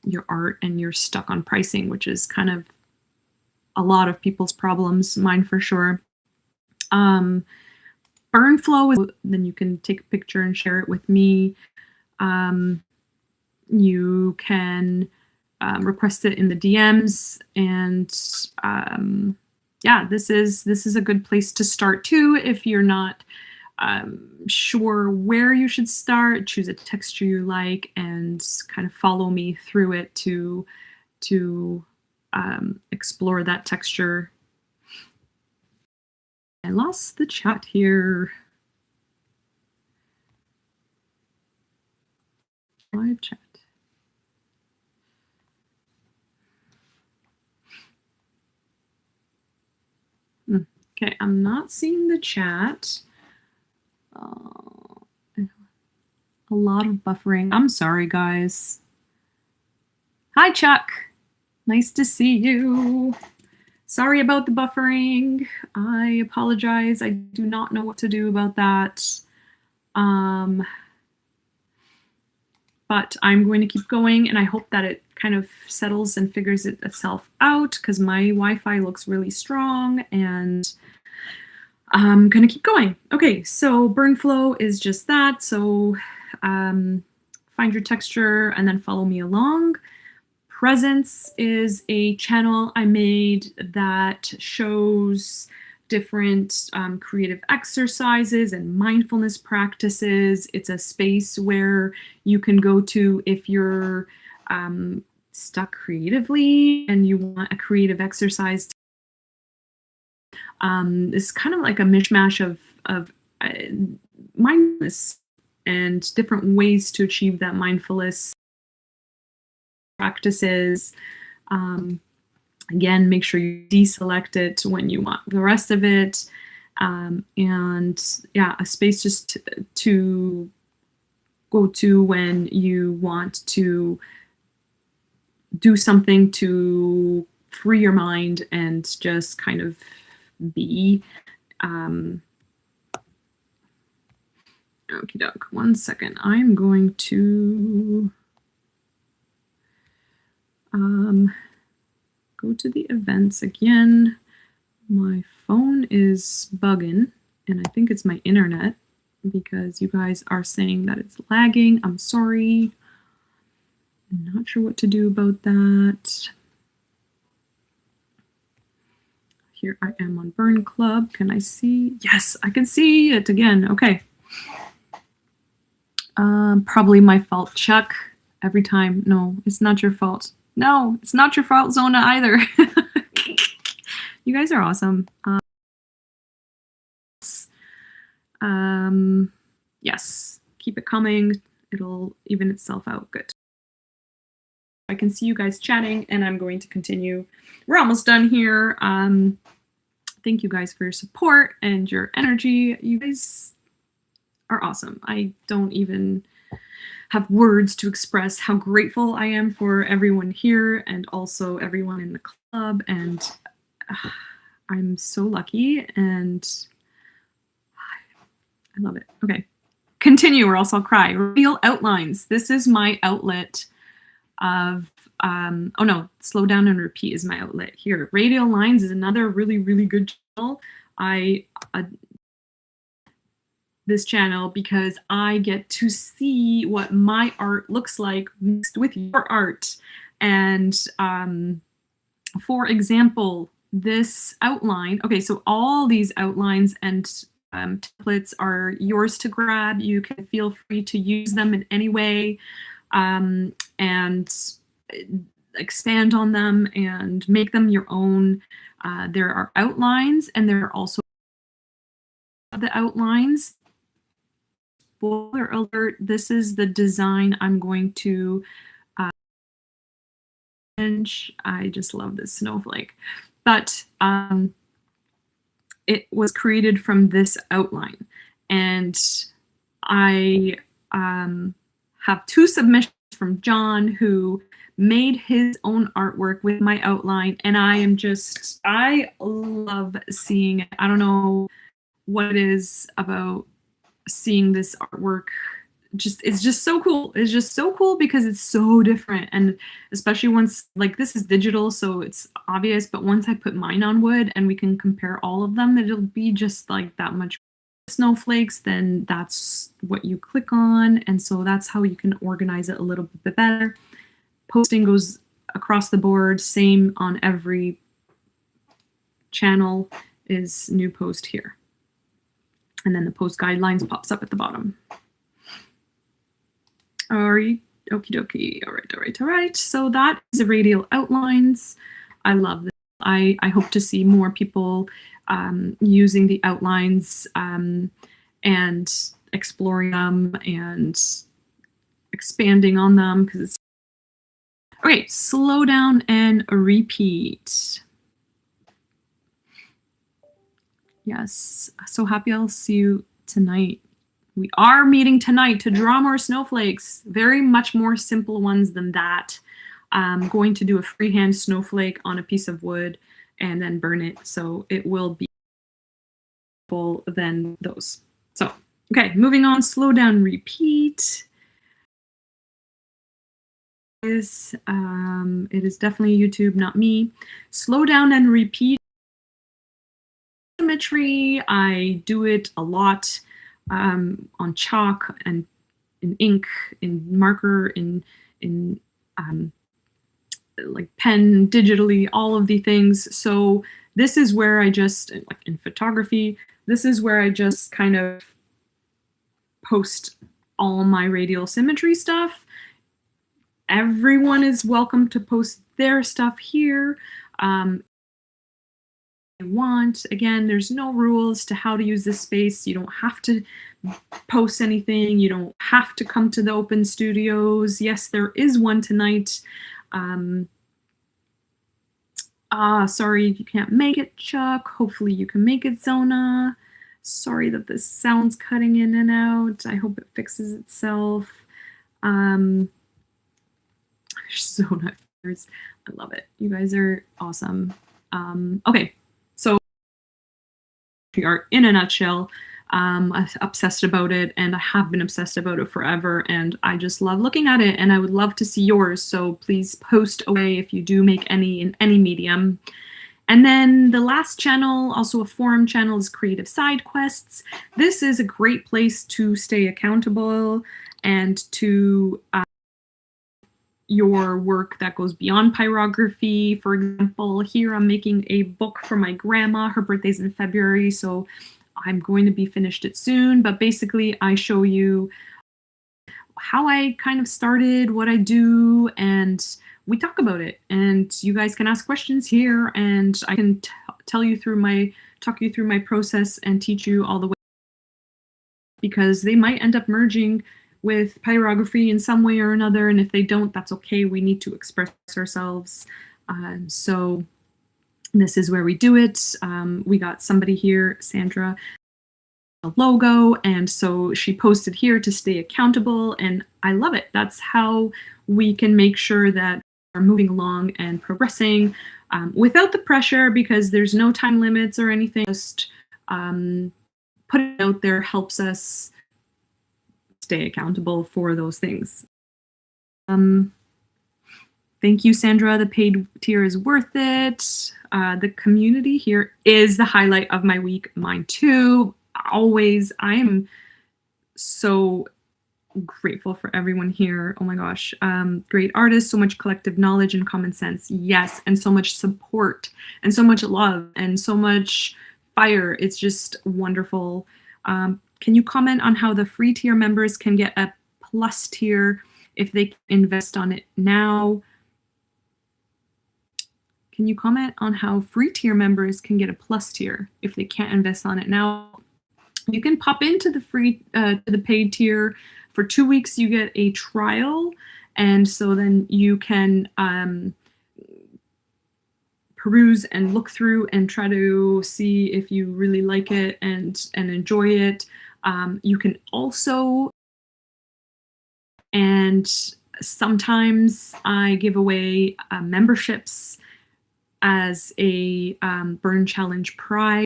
your art and you're stuck on pricing, which is kind of a lot of people's problems, mine for sure. Burn flow is, then you can take a picture and share it with me. You can request it in the DMs, and yeah, this is a good place to start too. If you're not sure where you should start, choose a texture you like and kind of follow me through it to explore that texture. I lost the chat here. Live chat. Okay, I'm not seeing the chat. A lot of buffering. I'm sorry, guys. Hi, Chuck. Nice to see you. Sorry about the buffering. I apologize. I do not know what to do about that. but I'm going to keep going, and I hope that it kind of settles and figures itself out because my Wi-Fi looks really strong, and I'm going to keep going. Okay, so burn flow is just that. So find your texture and then follow me along. Presence is a channel I made that shows different creative exercises and mindfulness practices. It's a space where you can go to if you're stuck creatively and you want a creative exercise. It's kind of like a mishmash of mindfulness and different ways to achieve that mindfulness practices. Again, make sure you deselect it when you want the rest of it. And yeah, a space just to go to when you want to do something to free your mind and just kind of be. Okie doke, 1 second. I'm going to go to the events again. My phone is bugging, and I think it's my internet because you guys are saying that it's lagging. I'm sorry. I'm not sure what to do about that. Here I am on Burn Club. Can I see? Yes, I can see it again. Okay. Probably my fault, Chuck. Every time. No, it's not your fault. No, it's not your fault, Zona, either. You guys are awesome. Yes, keep it coming. It'll even itself out. Good. I can see you guys chatting, and I'm going to continue. We're almost done here. Thank you guys for your support and your energy. You guys are awesome. I don't even have words to express how grateful I am for everyone here and also everyone in the club. And I'm so lucky, and I love it. Okay, continue or else I'll cry. Radial outlines. This is my outlet of, oh no, slow down and repeat is my outlet here. Radial lines is another really, really good channel. This channel because I get to see what my art looks like mixed with your art. And for example, this outline, okay, so all these outlines and templates are yours to grab. You can feel free to use them in any way and expand on them and make them your own. There are outlines, and there are also the outlines. Spoiler alert, this is the design I'm going to I just love this snowflake. But it was created from this outline. And I have 2 submissions from John, who made his own artwork with my outline. And I love seeing it. I don't know what it is about seeing this artwork. It's just so cool. It's just so cool because it's so different, and especially once, like, this is digital, so it's obvious, but once I put mine on wood and we can compare all of them, it'll be just like that much. Snowflakes, then that's what you click on, and so that's how you can organize it a little bit better. Posting goes across the board, same on every channel is new post here. And then the post guidelines pops up at the bottom. Okie dokie. All right. So that is the radial outlines. I love this. I hope to see more people using the outlines and exploring them and expanding on them, because it's okay. Slow down and repeat. Yes, so happy I'll see you tonight. We are meeting tonight to draw more snowflakes, very much more simple ones than that. I'm going to do a freehand snowflake on a piece of wood and then burn it, so it will be simple than those. So, okay, moving on, slow down, repeat. It is definitely YouTube, not me. Slow down and repeat symmetry. I do it a lot on chalk and in ink, in marker, in like pen, digitally, all of the things. So this is where I just, like in photography, this is where I just kind of post all my radial symmetry stuff. Everyone is welcome to post their stuff here. Want. Again, there's no rules to how to use this space. You don't have to post anything. You don't have to come to the open studios. Yes, there is one tonight. Sorry if you can't make it, Chuck. Hopefully you can make it, Zona. Sorry that this sound's cutting in and out. I hope it fixes itself. Zona, I love it. You guys are awesome. Okay, so art in a nutshell. I'm obsessed about it, and I have been obsessed about it forever, and I just love looking at it, and I would love to see yours, so please post away if you do make any in any medium. And then the last channel, also a forum channel, is Creative Side Quests. This is a great place to stay accountable and to your work that goes beyond pyrography. For example, here I'm making a book for my grandma. Her birthday's in February, so I'm going to be finished it soon. But basically, I show you how I kind of started, what I do, and we talk about it. And you guys can ask questions here, and I can talk you through my process and teach you all the way, because they might end up merging with pyrography in some way or another, and if they don't, that's okay. We need to express ourselves. So this is where we do it. We got somebody here, Sandra, a logo, and so she posted here to stay accountable, and I love it. That's how we can make sure that we're moving along and progressing without the pressure, because there's no time limits or anything. Just put it out there helps us stay accountable for those things. Thank you, Sandra. The paid tier is worth it. The community here is the highlight of my week. Mine too. Always. I am so grateful for everyone here. Oh my gosh. Great artists, so much collective knowledge and common sense. Yes. And so much support and so much love and so much fire. It's just wonderful. Can you comment on how the free tier members can get a plus tier if they invest on it now? Can you comment on how free tier members can get a plus tier if they can't invest on it now? You can pop into the free, to the paid tier. For 2 weeks, you get a trial. And so then you can peruse and look through and try to see if you really like it and enjoy it. You can also, and sometimes I give away memberships as a Burn Challenge prize.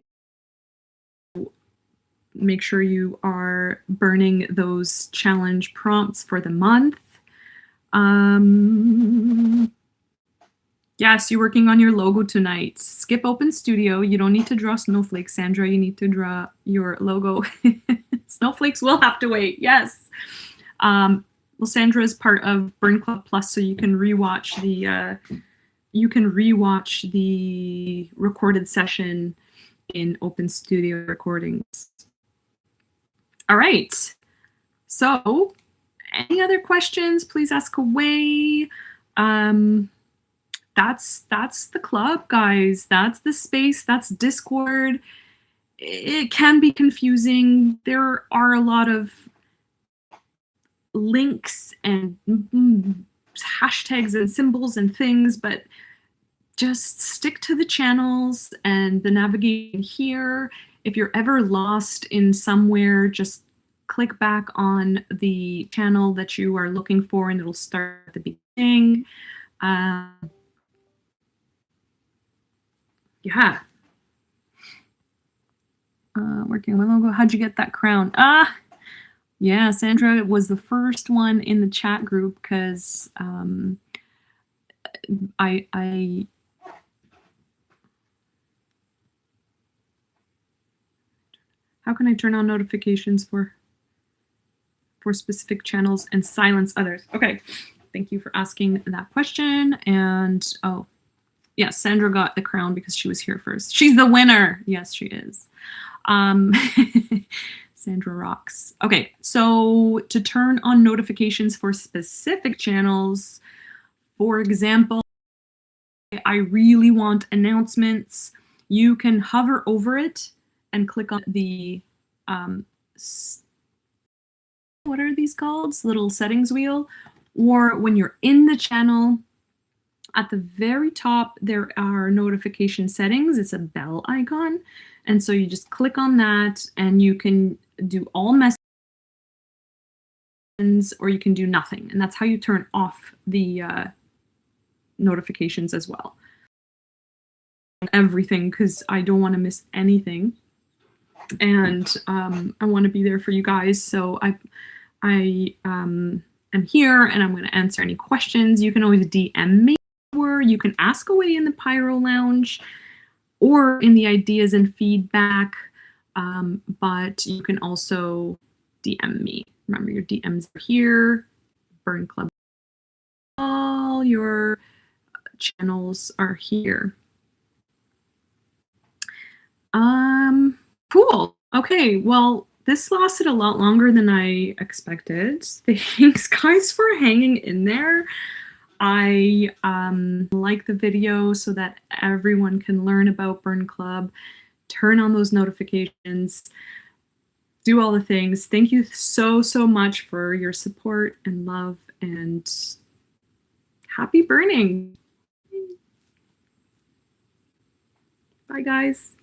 Make sure you are burning those challenge prompts for the month. Yes, you're working on your logo tonight. Skip Open Studio. You don't need to draw snowflakes, Sandra. You need to draw your logo. Snowflakes will have to wait. Yes. Well, Sandra is part of Burn Club Plus, so you can rewatch the recorded session in Open Studio recordings. All right. So, any other questions? Please ask away. That's the club, guys. That's the space. That's Discord. It can be confusing. There are a lot of links and hashtags and symbols and things, but just stick to the channels and the navigation here. If you're ever lost in somewhere, just click back on the channel that you are looking for and it'll start at the beginning. Yeah. Working on my logo. How'd you get that crown? Yeah, Sandra was the first one in the chat group because I how can I turn on notifications for specific channels and silence others? Okay, thank you for asking that question. And oh, yeah, Sandra got the crown because she was here first. She's the winner. Yes, she is. Sandra rocks. Okay, so to turn on notifications for specific channels, for example, I really want announcements, you can hover over it and click on the, what are these called? Little settings wheel. Or when you're in the channel, at the very top, there are notification settings. It's a bell icon. And so you just click on that and you can do all messages or you can do nothing. And that's how you turn off the notifications as well. Everything, because I don't want to miss anything. And I want to be there for you guys. So I am here and I'm going to answer any questions. You can always DM me, or you can ask away in the Pyro Lounge or in the ideas and feedback. But you can also DM me. Remember, your DMs are here. Burn Club. All your channels are here. Cool. Okay, well, this lasted a lot longer than I expected. Thanks, guys, for hanging in there. I like the video so that everyone can learn about Burn Club, turn on those notifications, do all the things. Thank you so, so much for your support and love, and happy burning. Bye, guys.